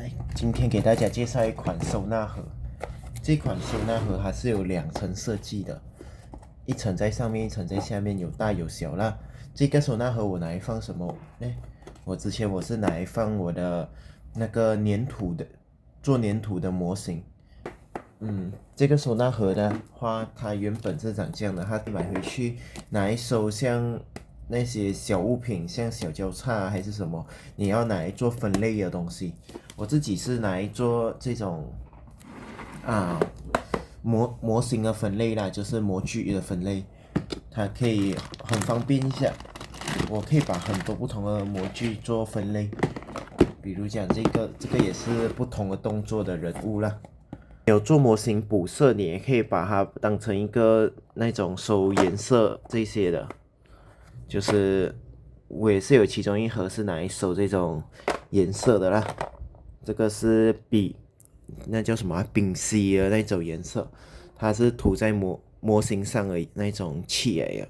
来，今天给大家介绍一款收纳盒。这款收纳盒它是有2层设计的，一层在上面，一层在下面，有大有小啦。这个收纳盒我拿来放什么呢？之前我是拿来放我的那个粘土的，做粘土的模型。这个收纳盒的话，它原本是长这样的，它买回去拿来收像那些小物品，像小交叉还是什么，你要拿来做分类的东西。我自己是拿来做这种啊模型的分类啦，就是模具的分类，它可以很方便一下。我可以把很多不同的模具做分类，比如讲这个也是不同的动作的人物啦。有做模型补色，你也可以把它当成一个那种收颜色这些的，就是我也是有其中一盒是拿来收这种颜色的啦。这个是那叫什么丙烯的那种颜色，它是涂在模型上的那种漆来的。